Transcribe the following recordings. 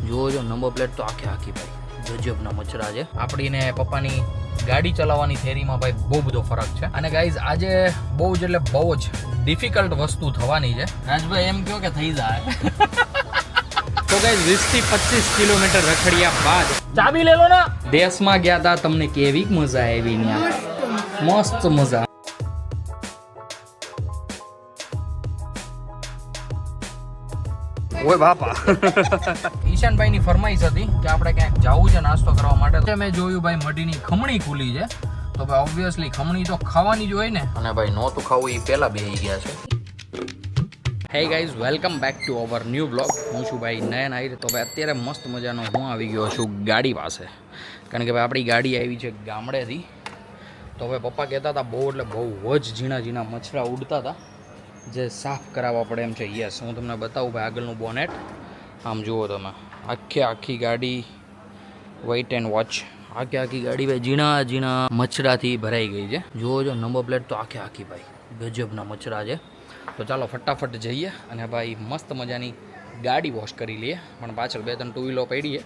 જુઓ જો number plate તો આખી ભાઈ ગજબના મચરા છે. આપણીને પપ્પાની ગાડી ચલાવવાની થિયરીમાં ભાઈ બહુ બધો ફરક છે. અને ગાઈઝ આજે બહુ જ એટલે બહુ જ ડિફિકલ્ટ વસ્તુ થવાની છે. રાજભાઈ એમ કહો કે થઈ જાય. તો ગાઈઝ 20 થી 25 કિલોમીટર રખડ્યા બાદ ચાબી લે લો ને. દેશમાં ગયા હતા, તમને કેવી મજા આવી ને? મસ્ત મજા. ઓય બાપા. ઈશાનભાઈ ની ફરમાઈશ હતી કે આપણે ક્યાંક જવું છે નાસ્તો કરવા માટે. મેં જોયું ભાઈ મઢીની ખમણી ખુલી છે, તો ભાઈ ઓબ્વિયસલી ખમણી તો ખાવાની જ હોય ને. અને ભાઈ નહોતું ખાવું એ પહેલા બેસી ગયા છે. Hey guys, welcome back to our new blog. હું છું ભાઈ નયન આહિર. તો ભાઈ અત્યારે મસ્ત મજાનો હું આવી ગયો છું ગાડી પાસે, કારણ કે ભાઈ આપણી ગાડી આવી છે ગામડેથી. તો હવે પપ્પા કહેતા હતા બહુ એટલે બહુ જ ઝીણા મચ્છરા ઉડતા હતા, જે સાફ કરાવવા પડે એમ છે. યસ, હું તમને બતાવું ભાઈ આગળનું બોનેટ. આમ જુઓ તમે, આખી ગાડી વેઇટ એન્ડ વોચ. આખી ગાડી ભાઈ ઝીણા મચ્છરાથી ભરાઈ ગઈ છે. જુઓ જો નંબર પ્લેટ તો આખી ભાઈ ગજબના મચ્છરા છે. તો ચાલો ફટાફટ જઈએ અને ભાઈ મસ્ત મજાની ગાડી વોશ કરી લઈએ. પણ પાછળ 2-3 ટુ વ્હીલો પડી છે,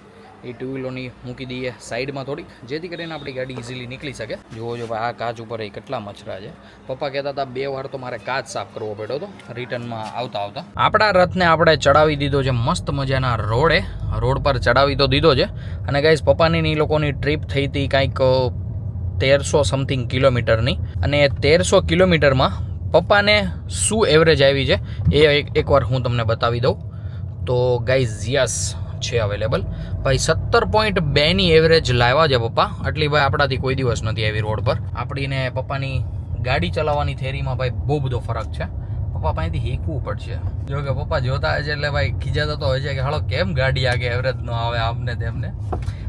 એ ટુ વ્હીલોની મૂકી દઈએ સાઈડમાં થોડીક, જેથી કરીને આપણી ગાડી ઇઝીલી નીકળી શકે. જુઓ જો ભાઈ આ કાચ ઉપર એ કેટલા મચ્છરા છે. પપ્પા કહેતા હતા 2 વાર તો મારે કાચ સાફ કરવો પડ્યો હતો રિટર્નમાં આવતા. આપણા રથને આપણે ચડાવી દીધો છે મસ્ત મજાના રોડ પર ચડાવી તો દીધો છે. અને ગાઈઝ પપ્પાની એ લોકોની ટ્રીપ થઈ હતી કાંઈક 1300 સમથિંગ કિલોમીટરની. અને 1300 કિલોમીટરમાં પપ્પાને શું એવરેજ આવી છે એ એકવાર હું તમને બતાવી દઉં. તો ગાઈઝ યસ છે અવેલેબલ ભાઈ 17.2ની એવરેજ લાવ્યા છે પપ્પા. આટલી ભાઈ આપણાથી કોઈ દિવસ નથી આવી રોડ પર. આપણીને પપ્પાની ગાડી ચલાવવાની થિયરીમાં ભાઈ બહુ બધો ફરક છે. પપ્પા પાસેથી શીખવું પડશે. જો કે પપ્પા જોતા હશે એટલે ભાઈ ખીજાતા તો હશે કે હાલો કેમ ગાડી આગે એવરેજ ન આવે આમને તેમને.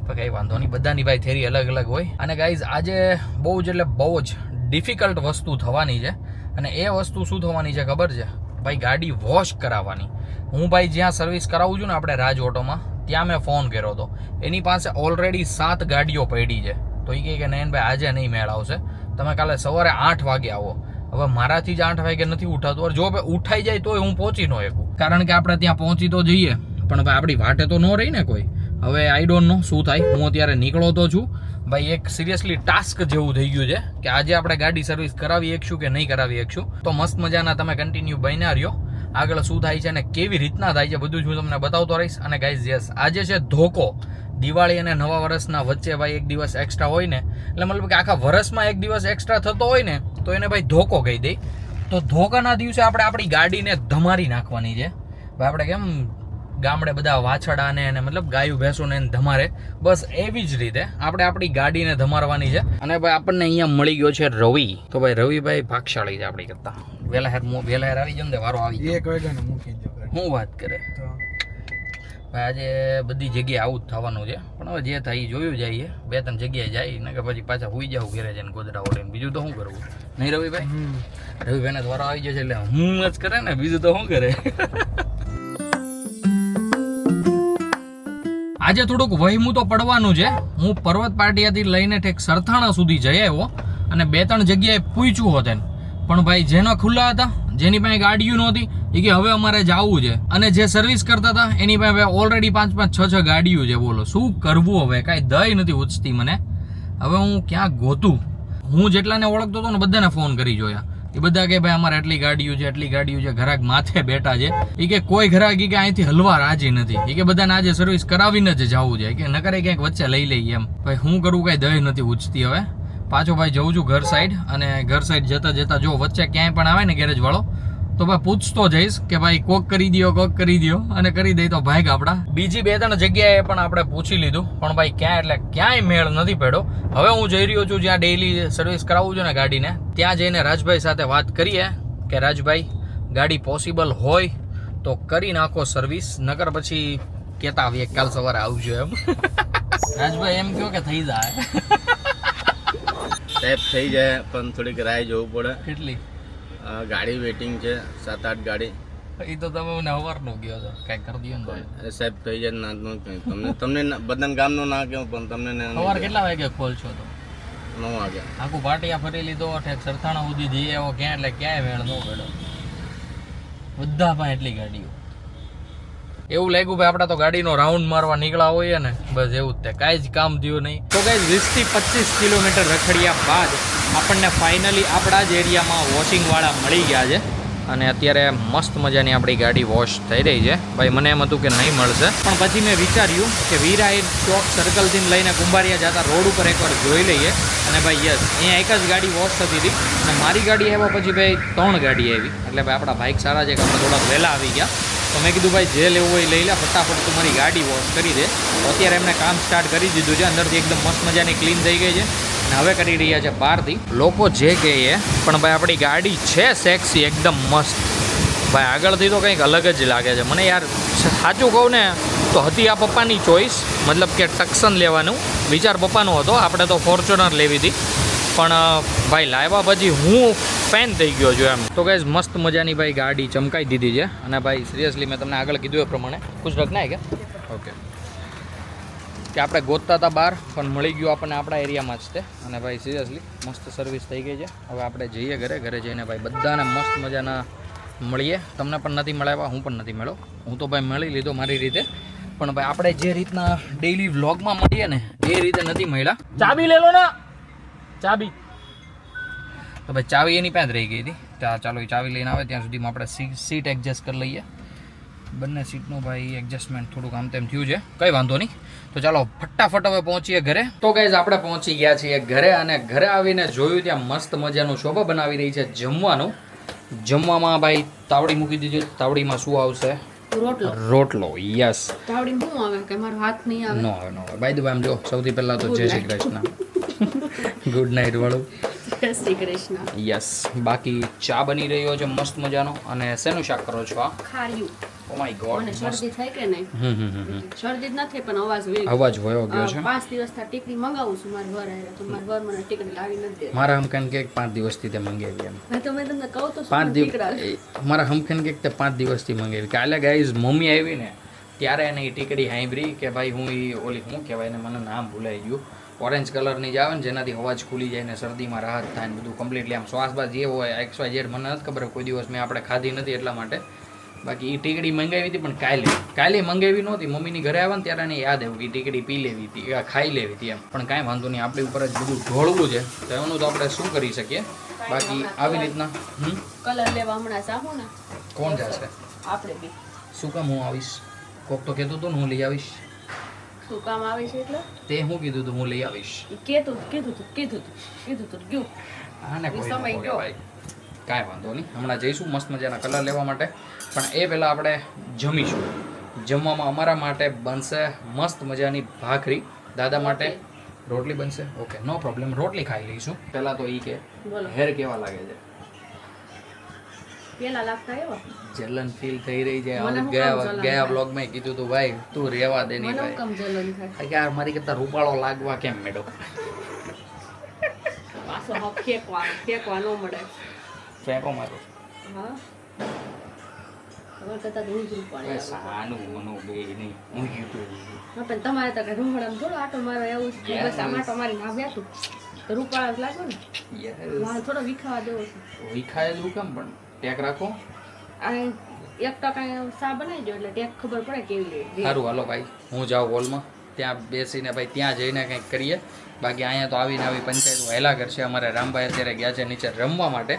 પણ કંઈ વાંધો નહીં, બધાની ભાઈ થિયરી અલગ હોય. અને ગાઈઝ આજે બહુ જ એટલે બહુ જ ડિફિકલ્ટ વસ્તુ થવાની છે. અને એ વસ્તુ શું થવાની છે ખબર છે ભાઈ? ગાડી વોશ કરાવવાની. હું ભાઈ જ્યાં સર્વિસ કરાવું છું ને આપણે રાજ ઓટોમાં, ત્યાં મેં ફોન કર્યો હતો. એની પાસે ઓલરેડી 7 ગાડીઓ પડી છે. તો એ કહે કે નયનભાઈ આજે નહીં મેળ આવશે, તમે કાલે સવારે 8 વાગે આવો. હવે મારાથી જ 8 વાગે નથી ઉઠાતું. જો ભાઈ ઉઠાઈ જાય તોય હું પહોંચી ન શકું, કારણ કે આપણે ત્યાં પહોંચી તો જઈએ પણ ભાઈ આપણી વાટે તો ન રહી ને કોઈ. હવે આઈ ડોન્ટ નો શું થાય. હું અત્યારે નીકળો તો છું ભાઈ. એક સિરિયસલી ટાસ્ક જેવું થઈ ગયું છે કે આજે આપણે ગાડી સર્વિસ કરાવી શકશું કે નહીં કરાવી શકશું. તો મસ્ત મજાના તમે કન્ટિન્યુ બન્યા રહ્યો. આગળ શું થાય છે અને કેવી રીતના થાય છે બધું જ હું તમને બતાવતો રહીશ. અને ગાઈઝ યસ, આજે છે ધોકો. દિવાળી અને નવા વર્ષના વચ્ચે ભાઈ 1 દિવસ એક્સ્ટ્રા હોય ને, એટલે મતલબ કે આખા વર્ષમાં 1 દિવસ એક્સ્ટ્રા થતો હોય ને, તો એને ભાઈ ધોકો કહી દે. તો ધોકાના દિવસે આપણે આપણી ગાડીને ધમારી નાખવાની છે ભાઈ. આપણે કેમ ગામડે બધા વાછડાને અને મતલબ ગાયું ભેંસોને ધમારે, બસ એવી જ રીતે આપણે આપણી ગાડીને ધમારવાની છે. અને ભાઈ આપણને અહીંયા મળી ગયો છે રવિ. તો ભાઈ રવિભાઈ ભાગશાળી છે આપણી કરતા. વહેલા હેર આવી જાય ને વારો આવી જાય. 1 વાગ્યાને મૂકી દો. શું વાત કરે ભાઈ? આજે બધી જગ્યાએ આવું જ થવાનું છે. પણ હવે જે થાય એ જોયું જઈએ. 2-3 જગ્યાએ જાય ને કે પછી પાછા હુઈ જાવ ઘરે જઈને ગોદડા ઓળીને. બીજું તો શું કરવું નહીં રવિભાઈ? રવિભાઈને વારો આવી જશે એટલે હું જ કરે ને, બીજું તો શું કરે. આજે થોડુંક વહેમું તો પડવાનું છે. હું પર્વત પાટિયાથી લઈને ઠેક સરથાણા સુધી જઈ આવ્યો અને 2-3 જગ્યાએ પૂછ્યું હોત. પણ ભાઈ જેના ખુલ્લા હતા, જેની પાસે ગાડીઓ નહોતી, એ કે હવે અમારે જવું છે. અને જે સર્વિસ કરતા હતા એની પાસે ઓલરેડી 5-5, 6-6 ગાડીઓ છે. બોલો શું કરવું હવે? કાંઈ દય નથી ઉચતી મને. હવે હું ક્યાં ગોતું? હું જેટલાને ઓળખતો હતો ને બધાને ફોન કરી જોયા. એ બધા કે ભાઈ અમારે એટલી ગાડીઓ છે. ઘરાક માથે બેઠા છે. એ કે કોઈ ઘરાક કે અહીંથી હલવા રાજી નથી. એ કે બધાને આજે સર્વિસ કરાવીને જ જવું છે કે નકરે ક્યાંક વચ્ચે લઈ લઈએ એમ. ભાઈ હું કરું? કાંઈ દય નથી ઉચતી. હવે પાછો ભાઈ જઉં છું ઘર સાઈડ. અને ઘર સાઈડ જતા જો વચ્ચે ક્યાંય પણ આવે ને ગેરેજ વાળો, તો ભાઈ પૂછતો જઈશ કે ભાઈ કોક કરી દો. અને કરી દઈ તો ભાઈ આપડા. બીજી 2-3 જગ્યાએ પણ આપણે પૂછી લીધું, પણ ભાઈ ક્યાંય મેળ નથી પડ્યો. હવે હું જઈ રહ્યો છું જ્યાં ડેઈલી સર્વિસ કરાવું છું ને ગાડીને, ત્યાં જઈને રાજભાઈ સાથે વાત કરીએ કે રાજભાઈ ગાડી પોસિબલ હોય તો કરી નાખો સર્વિસ, નકર પછી કહેતા આવીએ કાલ સવારે આવજો એમ. રાજભાઈ એમ કહો કે થઈ જાય? સાહેબ થઈ જાય, પણ થોડીક રાહ જોવું પડે. કેટલી ગાડી વેટિંગ છે? 7-8 ગાડી. એ તો તમે મને સવારનું કહો છો, કઈ કરી દો ને. અરે સાહેબ થઈ જાય ના તમને બધાને ગામનું ના કહું, પણ તમને સવાર કેટલા વાગે ખોલશો? તો 9 વાગે. આખું પાટિયા ફરી લીધો, ઠેક સરથાણા સુધી જઈ આવ્યો ક્યાં, એટલે ક્યાંય વેળ ન પડ્યો. બધા પણ એટલી ગાડીઓ. એવું લાગ્યું ભાઈ આપણે તો ગાડીનો રાઉન્ડ મારવા નીકળ્યા હોઈએ ને બસ એવું જ તે કાંઈ જ કામ થયું નહીં. તો ગાઈઝ 20 થી 25 કિલોમીટર રખડ્યા બાદ આપણને ફાઇનલી આપણા જ એરિયામાં વોશિંગવાળા મળી ગયા છે અને અત્યારે મસ્ત મજાની આપણી ગાડી વોશ થઈ રહી છે. ભાઈ મને એમ હતું કે નહીં મળશે, પણ પછી મેં વિચાર્યું કે વીરા ચોક સર્કલથી લઈને કુંભારિયા જતા રોડ ઉપર એકવાર જોઈ લઈએ. અને ભાઈ યસ, અહીંયા એક જ ગાડી વોશ થતી હતી અને મારી ગાડી આવ્યા પછી ભાઈ 3 ગાડી આવી. એટલે ભાઈ આપણા બાઇક સારા છે કે આપણે થોડાક વહેલા આવી ગયા. તો મેં કીધું ભાઈ જે લેવું હોય લઈ લે, ફટાફટ તું મારી ગાડી વોશ કરી દે. તો અત્યારે એમને કામ સ્ટાર્ટ કરી દીધું છે, અંદરથી એકદમ મસ્ત મજાની ક્લીન થઈ ગઈ છે અને હવે કરી રહ્યા છે બહારથી. લોકો જે કહે પણ ભાઈ આપણી ગાડી છે સેક્સી, એકદમ મસ્ત ભાઈ. આગળથી તો કંઈક અલગ જ લાગે છે મને યાર. સાચું કહું ને તો હતી આ પપ્પાની ચોઈસ, મતલબ કે ટક્સન લેવાનું વિચાર પપ્પાનો હતો. આપણે તો ફોર્ચ્યુનર લેવી હતી, પણ ભાઈ લાવ્યા પછી હું ફેન થઈ ગયો છું એમ. તો ગાઈઝ મસ્ત મજાની ભાઈ ગાડી ચમકાઈ દીધી છે અને ભાઈ સિરિયસલી મેં તમને આગળ કીધું એ પ્રમાણે કુછ રખના કે ઓકે કે આપણે ગોતતા હતા બહાર, પણ મળી ગયું આપણને આપણા એરિયામાં જ તે. અને ભાઈ સિરિયસલી મસ્ત સર્વિસ થઈ ગઈ છે. હવે આપણે જઈએ ઘરે જઈને ભાઈ બધાને મસ્ત મજાના મળીએ. તમને પણ નથી મળ્યા, હું પણ નથી મળ્યો. હું તો ભાઈ મળી લીધો મારી રીતે, પણ ભાઈ આપણે જે રીતના ડેઈલી વ્લોગમાં મળીએ ને એ રીતે નથી મળ્યા. ચાબી લે લો ને, ચાબી. તો ભાઈ ચાવી એની પાસે જ રહી ગઈ હતી. ત્યાં ચાલો એ ચાવી લઈને આવે ત્યાં સુધીમાં આપણે સીટ એડજસ્ટ કરી લઈએ. બંને સીટનું ભાઈ એડજસ્ટમેન્ટ થોડુંક આમ તેમ થયું છે, કંઈ વાંધો નહીં. તો ચાલો ફટાફટ હવે પહોંચીએ ઘરે. તો ગાઈઝ આપણે પહોંચી ગયા છીએ ઘરે અને ઘરે આવીને જોયું ત્યાં મસ્ત મજાનું શોભા બનાવી રહી છે જમવાનું. જમવામાં ભાઈ તાવડી મૂકી દીધી. તાવડીમાં શું આવશે? રોટલો. યસ. તાવડીમાં શું આવે કે મારો હાથ નહીં આવે? નો આવે. બાય ધ વે આમ જો સૌથી પહેલા તો જય શ્રી કૃષ્ણ, ગુડ નાઇટ વાળું. જય શ્રી કૃષ્ણ. યસ. બાકી ચા બની રહ્યો છે મસ્ત મજાનો. અને શેનું શાક કરો છો આ? ખાર્યું. Oh my god. મને શરદી થાય કે નહીં? શરદી જ નથી પણ અવાજ હોય. અવાજ વયો ગયો છે. 5 દિવસથી ટીકડી મંગાવું છું મારા ઘરે આવ્યા તો મારા ઘર મને ટીકડી લાવી નથી દે. મારા હમખેન કે 5 દિવસથી તે મંગાવી એમ. મેં તો તમને કહું તો 5 દિવસ મારા હમખેન કે તે 5 દિવસથી મંગાવી. કાલે ગાઈઝ મમ્મી આવી ને ત્યારે એને એ ટીકડી સાંભળી કે ભાઈ હું એ ઓલી શું કહેવાય ને મને નામ ભૂલાઈ ગયું, ઓરેન્જ કલરની જ આવે ને જેનાથી અવાજ ખુલી જાય ને શરદીમાં રાહત થાય ને બધું કમ્પ્લીટલી આમ શ્વાસ બાદ જે હોય XYZ મને નથી ખબર, કોઈ દિવસ મેં આપણે ખાધી નથી એટલા માટે. બાકી એ ટીકડી મંગાવી હતી પણ કાલે મંગાવી નહોતી. મમ્મીની ઘરે આવ્યા ને ત્યારે એને યાદ આવ્યું કે ટીકડી પી લેવી હતી, ખાઈ લેવી હતી એમ. પણ કાંઈ વાંધો નહીં, આપણી ઉપર જ બધું ઢોળવું છે તો એનું તો આપણે શું કરી શકીએ. બાકી આવી રીતના કલર લેવા હમણાં જાહું ને. કોણ જશે? આપણે બી. શું કામ હું આવીશ? કોક તો કહેતું હતું ને હું લઈ આવીશ. શું કામ આવે છે એટલે? તે હું કીધું હતું હું લઈ આવીશ. કીધું ગયું. આને કોઈ સમય ન બોલે ગયો. ભાઈ. કાંઈ વાંધો નહીં, હમણાં જઈશું મસ્ત મજાના કલર લેવા માટે. પણ એ પહેલાં આપણે જમીશું. જમવામાં અમારા માટે બનશે મસ્ત મજાની ભાખરી, દાદા માટે રોટલી બનશે. ઓકે નો પ્રોબ્લેમ, રોટલી ખાઈ લઈશું. પહેલાં તો એ કે બોલો. હેર કેવા લાગે છે? પેલા લાગતા એવા જલન ફીલ થઈ રહી છે. મને હું ગયા કામ જલન ગયા થાય? બ્લોગમાં કીધું તું ભાઈ તું રહેવા દે નહીં મને ભાઈ. કમ જલન થાય. યાર મારી કરતા રૂપાળો લાગવા કેમ મેડો? પાછો હક ફેંકવા ન મળે. ફેંકો મારો. હા હવે કરતા હું જ રૂપાળી આવું. સાનું મનું બે નહીં હું યુટ્યુબ. હા પણ તમારે તો કઈ રૂમડામાં થોડો આટો મારો એવું જ કે બસ આમ આટો મારીને આવ્યા તું તો રૂપાળા જ લાગો ને. વાળ થોડો વિખાવા દેવો છે. વિખાય જ કેમ પણ ટેક રાખો. આ 1% સા બનાવી દો એટલે ટેક ખબર પડે કેવી રીતે. સારું હાલો ભાઈ હું જાઉં હોલમાં, ત્યાં બેસીને ભાઈ ત્યાં જઈને કંઈક કરીએ. બાકી અહીંયા તો આવીને આવી પંચાયત હેલા કરશે. અમારે રામભાઈ અત્યારે ગયા છે નીચે રમવા માટે.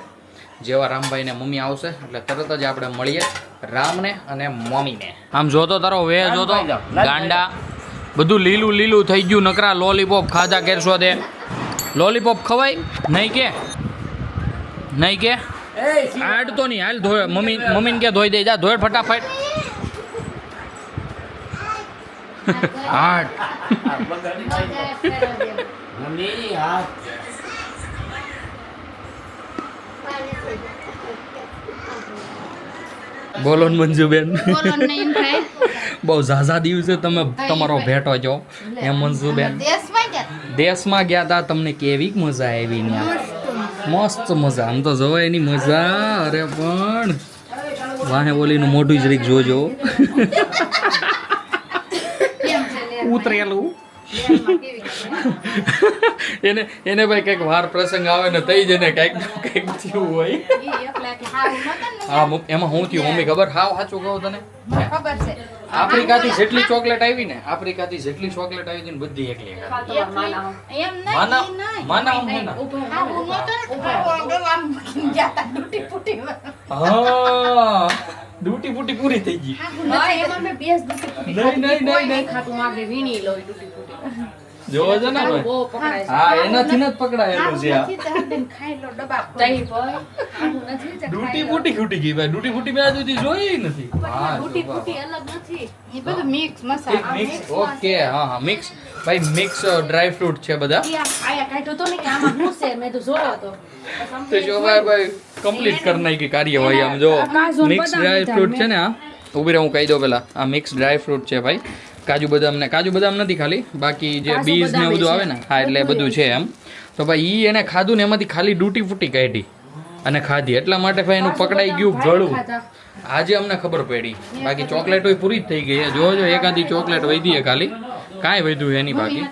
જેવા રામભાઈને મમ્મી આવશે એટલે તરત જ આપણે મળીએ રામને અને મમ્મીને. આમ જોતો તારો વે જોતો ગાંડા બધું લીલું લીલું થઈ ગયું. નકરા લોલીપોપ ખાધા કરશો તે. લોલીપોપ ખવાય નહીં કે નહીં કે આડ તો નહીં હાલ ધોય. મમ્મીને કે ધોઈ દે, જા ધોય ફટાફટ. હાડ બોલો ને મંજુબેન. બહુ ઝાઝા દિવસે તમે તમારો ભેટો છો એમ મંજુબેન. દેશમાં ગયા હતા, તમને કેવી મજા આવી ને? મસ્ત મજા. આમ તો જોવાય એની મજા. અરે પણ વાહે ઓલીનું મોઢું જરીક જોજો ઉતરેલું. લેરમાં કેવી ખબર? એને ભાઈ કઈક વાર પ્રસંગ આવે ને તઈ જ એને કઈક થયું હોય. ઈ એકલા કે હાવ નતા ને હા એમાં હું થયું મમ્મી ખબર હાવ સાચું કહું તને મને ખબર છે આફ્રિકાથી જેટલી ચોકલેટ આવી ને બધી એકલી ખાધી. ખાતો માના એમ માના નહીં માના ઉભા આવું નહોતો ને ખાવું આમ જાતા તૂટી ફૂટી હા ડ્યુટી પૂટી પૂરી થઈ ગઈ. હા એમાં મેં બેસ દુખી નહીં. ખાતું માગે વીણી લોય તૂટી ફૂટી જોવો છો ને ભાઈ બહુ પકડાય છે હા એનાથી જ પકડાયેલું છે આ ખાઈ લો ડબ્બા તઈ ભાઈ આવું નથી તે ડ્યુટી પૂટી ખૂટી ગઈ ભાઈ ડ્યુટી પૂટી મેં સુધી જોઈ નથી હા ફૂટી ફૂટી અલગ નથી એ બધું મિક્સ મસાલા મિક્સ ઓકે હા મિક્સ ભાઈ મિક્સ ડ્રાય ફ્રૂટ છે બધા ઈ આયા કાઢ્યો તો ને કે આમાં શું છે મેં તો જોયો તો તો જો ભાઈ કમ્પ્લીટ કરી નાખી કાર્યવાહી આમ જો કાજુ ને મિક્સ બદામ ડ્રાય લીધા ફ્રૂટ છે ને આ ઉભી રહે હું કહી દઉં પેલા આ મિક્સ ડ્રાય ફ્રૂટ છે ભાઈ કાજુ બદામ નથી ખાલી બાકી જે કાજુ બીજ ને બદામ બધું છે. આવે ને હા એટલે બધું છે એમ તો ભાઈ ઈ એને ખાધું ને એમાંથી ખાલી ડૂટી ફૂટી કાઢી અને ખાધી એટલા માટે ભાઈ એનું પકડાઈ ગયું ગળું આજે અમને ખબર પડી બાકી ચોકલેટ પૂરી જ થઈ ગઈ જોજો એકાદી ચોકલેટ વધી ખાલી કાંઈ વધ્યું એની બાકી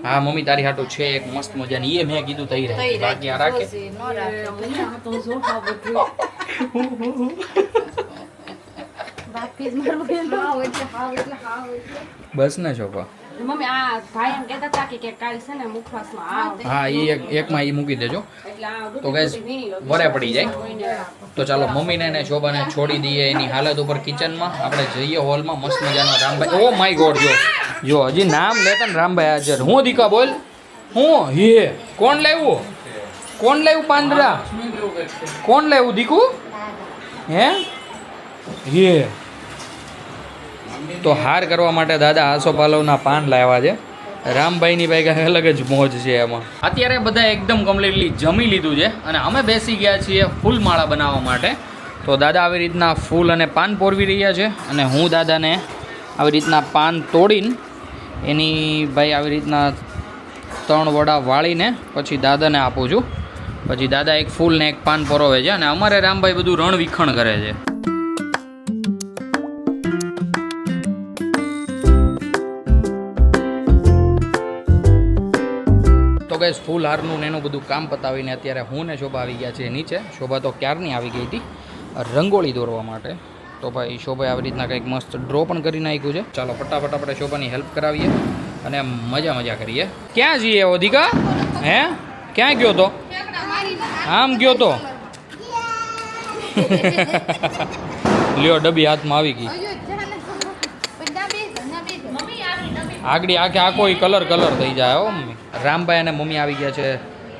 હા મમ્મી તારી હાટું છે એક મસ્ત મજાની એ મેં કીધું તઈ રહે બાકી આ રાખે નો રાખે તો જો હા બધું બાકી જ મારું હાવ એટલે બસ ને છોકરા મમ્મી આ ભાઈ એમ કહેતા હતા કે કાલ છે ને મુખવાસમાં આવે હા એ એકમાં એ મૂકી દેજો એટલે આ તો ગાઈસ વરે પડી જાય તો ચાલો મમ્મીને ને શોભાને છોડી દઈએ એની હાલત ઉપર કિચનમાં આપણે જઈએ હોલમાં મસ્ત મજાનો રામભાઈ ઓ માય ગોડ જો હજી નામ લેતા ને રામભાઈ હાજર હું દીકા બોલ હું હે કોણ લાવ્યું પાંદડા કોણ લાવ્યું દીકુ હે તો હાર કરવા માટે દાદા આસોપાલવના પાન લાવ્યા છે રામભાઈની ભાઈ કાંઈ અલગ જ મોજ છે એમાં અત્યારે બધા એકદમ કમ્પ્લીટલી જમી લીધું છે અને અમે બેસી ગયા છીએ ફૂલ માળા બનાવવા માટે તો દાદા આવી રીતના ફૂલ અને પાન પોરવી રહ્યા છે અને હું દાદાને આવી રીતના પાન તોડીને એની ભાઈ આવી રીતના 3 વડા વાળીને પછી દાદાને આપું છું પછી દાદા એક ફૂલ ને એક પાન પરોવે છે અને અમારે રામભાઈ બધું રણવિખણ કરે છે તો ગાઈસ ફૂલ હારનું ને એનું બધું કામ પતાવીને અત્યારે હું ને શોભા આવી ગયા છે નીચે શોભા તો ક્યારની આવી ગઈ હતી રંગોળી દોરવા માટે તો ભાઈ શોભાએ આવી રીતના કંઈક મસ્ત ડ્રો પણ કરી નાખ્યું છે ચાલો ફટાફટ આપણે શોભાની હેલ્પ કરાવીએ અને મજા કરીએ ક્યાં જઈએ ઓધિકા હે ક્યાં ગયો તો આમ ગયો તો લ્યો ડબ્બી હાથમાં આવી ગઈ આગળ આખો કલર થઈ જાય હો મમ્મી રામભાઈ અને મમ્મી આવી ગયા છે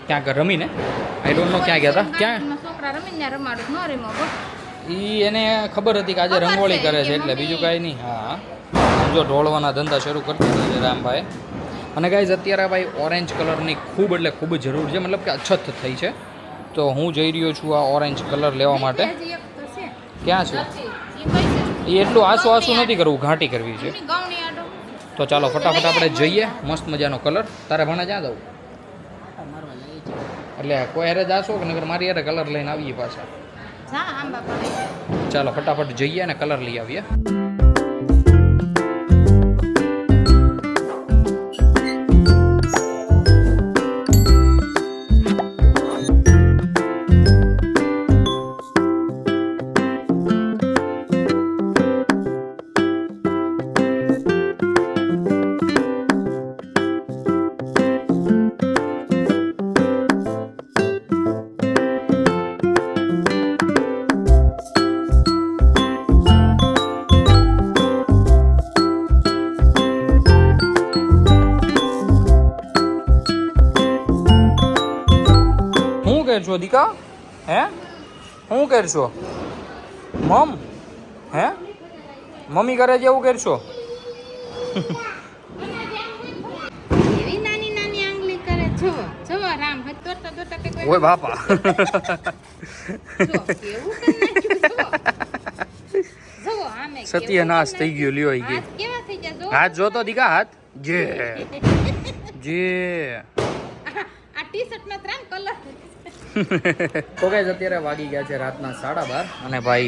ક્યાંક રમીને આઈ ડોન્ટ નો ક્યાં ગયા હતા ક્યાં છોકરા રમીને રમાડું ન રમો ઈ એને ખબર હતી કે આજે રંગોળી કરે છે એટલે બીજું કાંઈ નહીં હા જો ઢોળવાના ધંધા શરૂ કરી દીધા છે રામભાઈ અને ગાઈઝ અત્યારે ભાઈ ઓરેન્જ કલરની ખૂબ જરૂર છે મતલબ કે અછત થઈ છે તો હું જઈ રહ્યો છું આ ઓરેન્જ કલર લેવા માટે ક્યાં છે એ એટલું આસુ નથી કરવું ઘાટી કરવી છે તો ચાલો ફટાફટ આપણે જઈએ મસ્ત મજાનો કલર તારે ભણા જ્યાં દઉં એટલે કોઈ હારે જાશો કે નગર મારી હારે કલર લઈને આવીએ પાછા ચાલો ફટાફટ જઈએ અને કલર લઈ આવીએ કરશો દીકા હે શું કરશો હે મમ્મી કરે છે એવું કરશો એવી નાની નાની આંગળી કરે જો રામ દોડતા દોડતા કઈ ઓય બાપા કેવું કરી નાખ્યું જો આમે સત્યનાશ થઈ ગયો લ્યો ઈ કે કેવા થઈ ગયા જો હાથ જોતો દીકા હાથ જે આ ટી-શર્ટ માં ત્રણ કલર તો ગાઈઝ અત્યારે વાગી ગયા છે રાતના 12:30 અને ભાઈ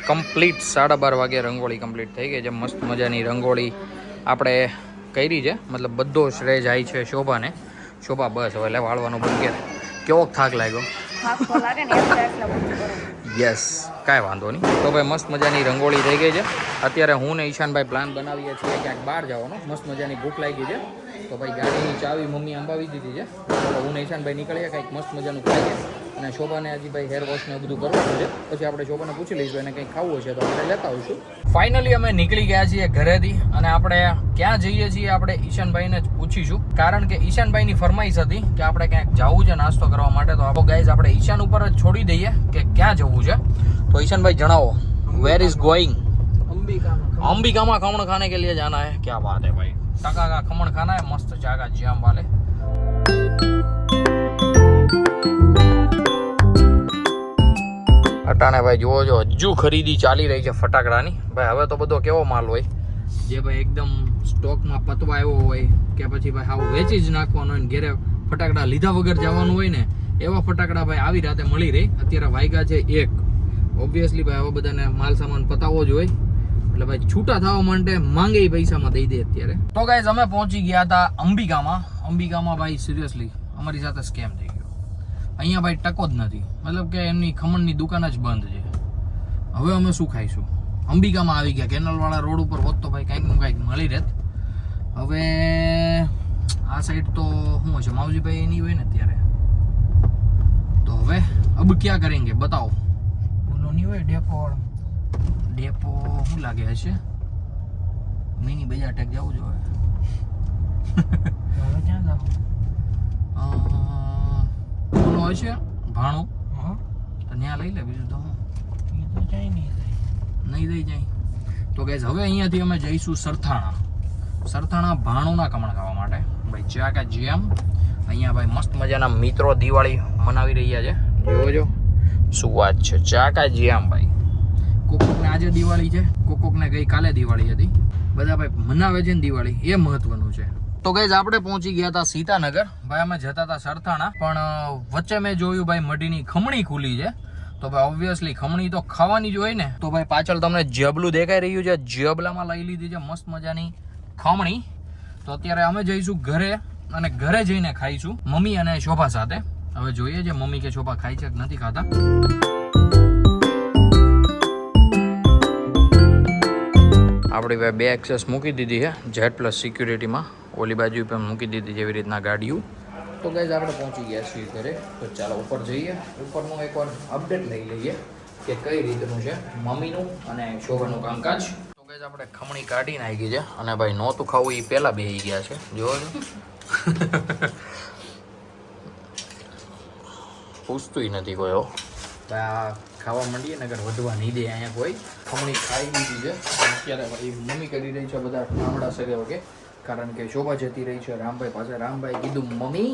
કમ્પ્લીટ 12:30 વાગે રંગોળી કમ્પ્લીટ થઈ ગઈ છે મસ્ત મજાની રંગોળી આપણે કરી છે, મતલબ બધો શ્રેય જાય છે શોભાને. શોભા બસ હવે લે વાળવાનું બંધ કરે. કેવો થાક લાગ્યો? થાક તો લાગે ને એટલે એટલા બધું કરું. યસ, કાંઈ વાંધો નહીં. તો ભાઈ મસ્ત મજાની રંગોળી થઈ ગઈ છે. અત્યારે હું ને ઈશાનભાઈ પ્લાન બનાવીએ છીએ ક્યાંક બહાર જવાનો. મસ્ત મજાની ભૂખ લાગી છે, તો ભાઈ ગાડીની ચાવી મમ્મી અંબાવી દીધી છે. તો હું ને ઈશાનભાઈ નીકળીએ કંઈક મસ્ત મજાનું ખાઈએ. અને શોભાને હજી ભાઈ હેર વોશ ને બધું કરવાનું છે. પછી આપણે શોભાને પૂછી લઈશું એને કંઈક ખાવું હશે તો આપણે લેતા આવીશું. ફાઇનલી અમે નીકળી ગયા છીએ ઘરેથી અને આપણે ક્યાં જઈએ છીએ આપણે ઈશાનભાઈને જ પૂછીશું. કારણ કે ઈશાનભાઈની ફરમાઈશ હતી કે આપણે ક્યાંક જવું છે નાસ્તો કરવા માટે. તો આપણો ગાઈઝ આપણે ઈશાન ઉપર જ છોડી દઈએ કે ક્યાં જવું છે. તો ઈશાનભાઈ જણાવો, where is going? Ambika khaman खाने के लिए जाना है. क्या बात है भाई, टका का खमण खाना है, मस्त जागा जाम वाले. અટાણે ભાઈ જોવો જો હજુ ખરીદી ચાલી રહી છે ફટાકડાની. ભાઈ હવે તો બધો કેવો માલ હોય જે ભાઈ એકદમ સ્ટોકમાં પતવા આવ્યો હોય કે પછી ભાઈ હાવ વેચી જ નાખવાનો હોય ને ઘેરે ફટાકડા લીધા વગર જવાનું હોય ને, એવા ફટાકડા ભાઈ આવી રાતે મળી રહી. અત્યારે વાગ્યા છે 1. ઓબ્વિયસલી ભાઈ હવે બધાને માલ સામાન પતાવવો જ હોય એટલે ભાઈ છૂટા થવા માટે માંગે પૈસામાં દઈ દે અત્યારે. તો ગાઈઝ અમે પહોંચી ગયા હતા અંબિકામાં. અંબિકામાં ભાઈ સિરિયસલી અમારી સાથે સ્કેમ થઈ ગયો. અહીંયા ભાઈ ટકો જ નથી, મતલબ કે એમની ખમણની દુકાન જ બંધ છે. હવે અમે શું ખાઈશું? અંબિકામાં આવી ગયા, કેનલવાળા રોડ ઉપર હોત તો ભાઈ કાંઈકનું કાંઈક મળી રહેત. હવે આ સાઈડ તો શું હશે, માવજીભાઈ એની હોય ને અત્યારે. તો હવે અબ ક્યાં કરેંગે બતાવો. બોલો નહીં હોય ડેપો શું લાગે હશે? મિની બજાર ટેક જવું જોઈએ. હવે ક્યાં જાવ? બોલો હશે ભાણું તો ત્યાં લઈ લે, બીજું તો હું નહીં દઈ જાય. તો ગાઈઝ હવે અહીંયાથી અમે જઈશું સરથાણા ભાણુંના ખમણ ખાવા માટે. ભાઈ ચાકા જેમ અહીંયા ભાઈ મસ્ત મજાના મિત્રો દિવાળી મનાવી રહ્યા છે. જોજો શું વાત છે, ચાકા જેમ ભાઈ. કોકોકને આજે દિવાળી છે, કોકોકને ગઈકાલે દિવાળી હતી. બધા ભાઈ મનાવે છે ને દિવાળી, એ મહત્વનું છે. તો ગાઈઝ આપણે પહોંચી ગયા હતા સીતાનગર. ભાઈ અમે જતા હતા સરથાણા, પણ વચ્ચે મેં જોયું ભાઈ મઢીની ખમણી ખુલી છે. તો ભાઈ ઓબ્વિયસલી ખમણી તો ખાવાની જ હોય ને. તો ભાઈ પાછળ તમને જબલું દેખાઈ રહ્યું છે, જબલામાં લઈ લીધી છે મસ્ત મજાની ખમણી. તો અત્યારે અમે જઈશું ઘરે અને ઘરે જઈને ખાઈશું મમ્મી અને શોભા સાથે. હવે જોઈએ છે મમ્મી કે શોભા ખાય છે કે નથી ખાતા. આપણી ભાઈ 2 એક્સેસ મૂકી દીધી છે જેટ પ્લસ સિક્યુરિટીમાં. ઓલી બાજુ પણ મૂકી દીધી જેવી રીતના ગાડીઓ. તો ગાઈઝ આપણે પહોંચી ગયા છીએ ઘરે. તો ચાલો ઉપર જઈએ, ઉપરનું એકવાર અપડેટ લઈ લઈએ કે કઈ રીતનું છે મમ્મીનું અને શોભાનું કામકાજ. તો ગાઈઝ આપણે ખમણી કાઢી નાખી છે અને ભાઈ નહોતું ખાવું એ પહેલાં બેસી ગયા છે. જોવો છો પૂછતું નથી કોઈ. હો ભાઈ આ ખાવા માંડીએ ને અગર વધવા નહીં દે અહીંયા કોઈ. ખમણી ખાઈ દીધી છે અત્યારે ભાઈ મમ્મી કરી રહી છે બધા ગામડા સગે વગે. કારણ કે શોભા જતી રહી છે રામભાઈ પાસે. રામભાઈ કીધું મમ્મી,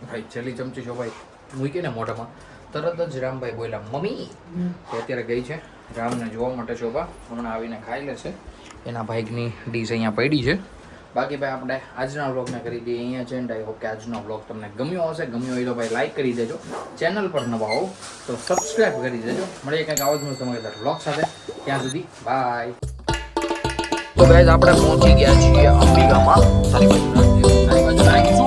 ભાઈ છેલ્લી ચમચી શોભાઈ મૂકીને મોઢામાં તરત જ રામભાઈ બોલ્યા મમ્મી. તો અત્યારે ગઈ છે રામને જોવા માટે શોભા. હમણાં આવીને ખાઈ લેશે. એના ભાઈની ડીશ અહીંયા પડી છે. બાકી ભાઈ આપણે આજના વ્લોગને કરી દઈએ અહીંયા છે. એન્ડ આઈ હોપ કે આજનો વ્લોગ તમને ગમ્યો હશે. ગમ્યો હોય તો ભાઈ લાઈક કરી દેજો. ચેનલ પર નવા હો તો સબસ્ક્રાઈબ કરી દેજો. મળીએ કંઈક આવા જ મસ્ત તમારી વ્લોગ સાથે. ત્યાં સુધી બાય. તો ગાઈઝ આપણે પહોંચી ગયા છીએ અંબિકામાં. તારી બાજુ રાખજો.